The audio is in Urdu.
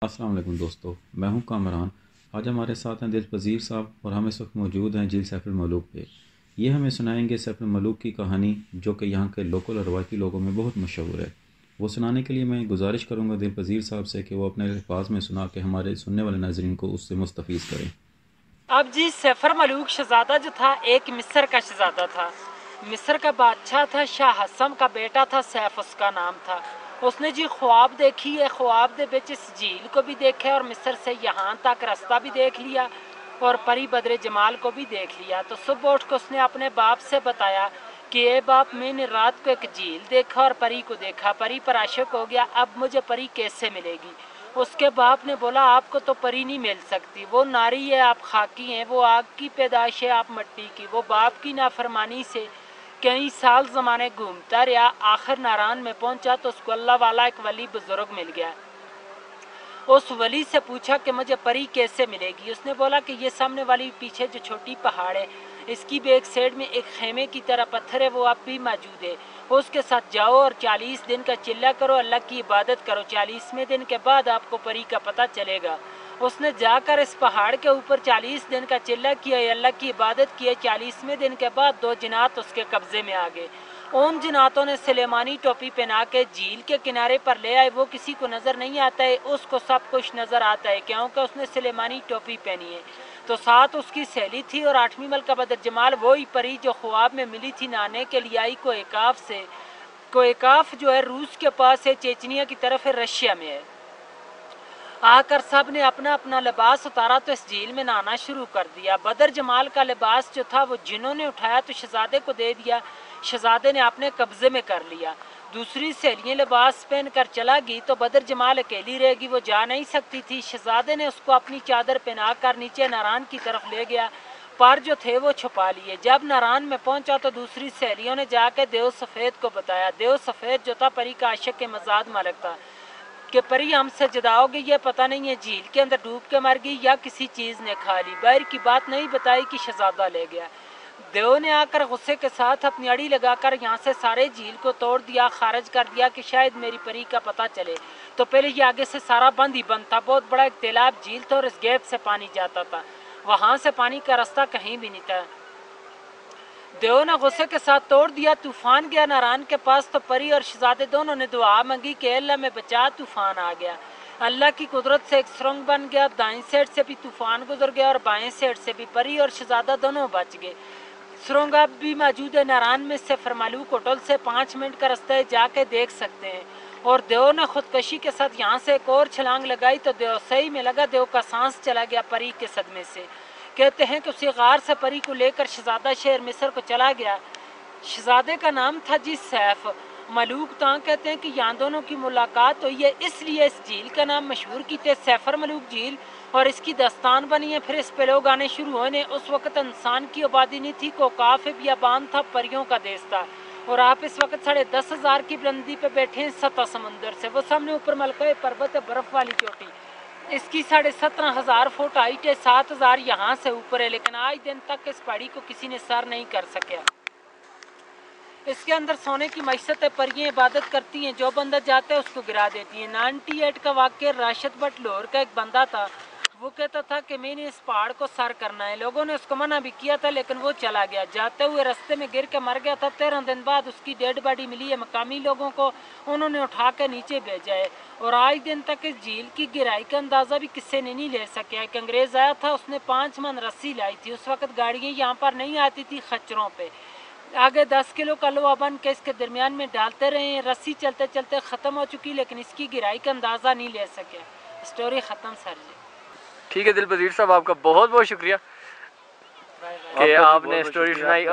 السلام علیکم دوستو، میں ہوں کامران۔ آج ہمارے ساتھ ہیں دل پذیر صاحب اور ہم اس وقت موجود ہیں جھیل سیف الملوک پہ۔ یہ ہمیں سنائیں گے سیف الملوک کی کہانی، جو کہ یہاں کے لوکل اور روایتی لوگوں میں بہت مشہور ہے۔ وہ سنانے کے لیے میں گزارش کروں گا دل پذیر صاحب سے کہ وہ اپنے الفاظ میں سنا کے ہمارے سننے والے ناظرین کو اس سے مستفیض کریں۔ اب جی سیف الملوک شہزادہ جو تھا ایک مصر کا شہزادہ تھا۔ مصر کا بادشاہ تھا، شاہ حسم کا بیٹا تھا، سیف اس کا نام تھا۔ اس نے جی خواب دیکھی ہے، خواب دے بچ اس جھیل کو بھی دیکھا اور مصر سے یہاں تک رستہ بھی دیکھ لیا اور پری بدر جمال کو بھی دیکھ لیا۔ تو صبح اٹھ کے اس نے اپنے باپ سے بتایا کہ اے باپ، میں نے رات کو ایک جھیل دیکھا اور پری کو دیکھا، پری پر عاشق ہو گیا، اب مجھے پری کیسے ملے گی؟ اس کے باپ نے بولا آپ کو تو پری نہیں مل سکتی، وہ ناری ہے، آپ خاکی ہیں، وہ آگ کی پیدائش ہے، آپ مٹی کی۔ وہ باپ کی نافرمانی سے کئی سال زمانے گھومتا رہا، آخر ناران میں پہنچا تو اس کو اللہ والا ایک ولی بزرگ مل گیا۔ اس ولی سے پوچھا کہ مجھے پری کیسے ملے گی؟ اس نے بولا کہ یہ سامنے والی پیچھے جو چھوٹی پہاڑ ہے، اس کی بھی ایک سائڈ میں ایک خیمے کی طرح پتھر ہے، وہ اب بھی موجود ہے، اس کے ساتھ جاؤ اور 40 دن کا چلہ کرو، اللہ کی عبادت کرو، 40ویں دن کے بعد آپ کو پری کا پتہ چلے گا۔ اس نے جا کر اس پہاڑ کے اوپر 40 دن کا چلہ کیا، اللہ کی عبادت کی، 40ویں دن کے بعد 2 جنات اس کے قبضے میں آ گئے۔ ان جناتوں نے سلیمانی ٹوپی پہنا کے جھیل کے کنارے پر لے آئے، وہ کسی کو نظر نہیں آتا ہے، اس کو سب کچھ نظر آتا ہے کیونکہ اس نے سلیمانی ٹوپی پہنی ہے۔ تو ساتھ اس کی سہیلی تھی اور 8ویں ملکہ بدر جمال، وہی پری جو خواب میں ملی تھی، نہانے کے لیے آئی کوئکاف سے۔ کوئکاف جو ہے روس کے پاس ہے، چیچنیا کی طرف ہے، رشیا میں ہے۔ آ کر سب نے اپنا اپنا لباس اتارا تو اس جھیل میں نہانا شروع کر دیا۔ بدر جمال کا لباس جو تھا وہ جنہوں نے اٹھایا تو شہزادے کو دے دیا، شہزادے نے اپنے قبضے میں کر لیا۔ دوسری سہیلیاں لباس پہن کر چلا گئی تو بدر جمال اکیلی رہ گئی، وہ جا نہیں سکتی تھی۔ شہزادے نے اس کو اپنی چادر پہنا کر نیچے ناران کی طرف لے گیا، پر جو تھے وہ چھپا لیے۔ جب ناران میں پہنچا تو دوسری سہیلیوں نے جا کے دیو سفید کو بتایا۔ دیو سفید جو تھا پری کا عاشق کے مزاد ملک تھا کہ پری ہم سے جدا ہو گئی، یہ پتہ نہیں ہے جھیل کے اندر ڈوب کے مر گئی یا کسی چیز نے کھا لی۔ باہر کی بات نہیں بتائی کہ شہزادہ لے گیا۔ دیو نے آ کر غصے کے ساتھ اپنی اڑی لگا کر یہاں سے سارے جھیل کو توڑ دیا، خارج کر دیا کہ شاید میری پری کا پتہ چلے۔ تو پہلے یہ آگے سے سارا بند ہی بند تھا، بہت بڑا ایک تیلاب جھیل تھا اور اس گیپ سے پانی جاتا تھا، وہاں سے پانی کا راستہ کہیں بھی نہیں تھا۔ دیو نے غصے کے ساتھ توڑ دیا، طوفان گیا ناران کے پاس تو پری اور شہزادے دونوں نے دعا مانگی کہ اللہ میں بچا، طوفان آ گیا۔ اللہ کی قدرت سے ایک سرنگ بن گیا، دائیں سائڈ سے بھی طوفان گزر گیا اور بائیں سائڈ سے بھی، پری اور شہزادہ دونوں بچ گئے۔ سرنگ اب بھی موجود ہے ناران میں، سے فرمالوک ہوٹل سے 5 منٹ کا راستہ ہے، جا کے دیکھ سکتے ہیں۔ اور دیو نے خودکشی کے ساتھ یہاں سے ایک اور چھلانگ لگائی تو دیو صحیح میں لگا، دیو کا سانس چلا گیا پری کے صدمے سے۔ کہتے ہیں کہ اسی غار سے پری کو لے کر شہزادہ شہر مصر کو چلا گیا۔ شہزادے کا نام تھا جی سیف ملوک۔ تاں کہتے ہیں کہ یہاں دونوں کی ملاقات ہوئی ہے، اس لیے اس جھیل کا نام مشہور کیتے سیف الملوک جھیل، اور اس کی داستان بنی ہے۔ پھر اس پہ لوگ آنے شروع ہوئے۔ اس وقت انسان کی آبادی نہیں تھی، کوکاف بیابان تھا، پریوں کا دیس تھا، اور آپ اس وقت 10,500 کی بلندی پہ بیٹھے ہیں سطح سمندر سے۔ وہ سامنے اوپر ملکہ پروت ہے، برف والی چوٹی، اس کی 17,500 فٹ ہائٹ ہے، 7,000 یہاں سے اوپر ہے، لیکن آج دن تک اس پہاڑی کو کسی نے سر نہیں کر سکیا۔ اس کے اندر سونے کی معیشت ہے، پریاں عبادت کرتی ہیں، جو بندہ جاتا ہے اس کو گرا دیتی ہیں۔ 98 کا واقعہ، راشد بٹ لاہور کا ایک بندہ تھا، وہ کہتا تھا کہ میں نے اس پہاڑ کو سر کرنا ہے۔ لوگوں نے اس کو منع بھی کیا تھا لیکن وہ چلا گیا، جاتے ہوئے رستے میں گر کے مر گیا تھا۔ 13 دن بعد اس کی ڈیڈ باڈی ملی ہے مقامی لوگوں کو، انہوں نے اٹھا کے نیچے بھیجا ہے، اور آج دن تک اس جھیل کی گہرائی کا اندازہ بھی کسی نے نہیں لے سکیا۔ ایک انگریز آیا تھا، اس نے 5 من رسی لائی تھی، اس وقت گاڑیاں یہاں پر نہیں آتی تھی، خچروں پہ آگے 10 کلو کا لوہا بن کے اس کے درمیان میں ڈالتے رہے ہیں، رسی چلتے چلتے ختم ہو چکی لیکن اس کی گہرائی کا اندازہ نہیں لے سکے۔ سٹوری ختم سر جی۔ ٹھیک ہے دل پذیر صاحب، آپ کا بہت بہت شکریہ کہ آپ نے سٹوری سنائی۔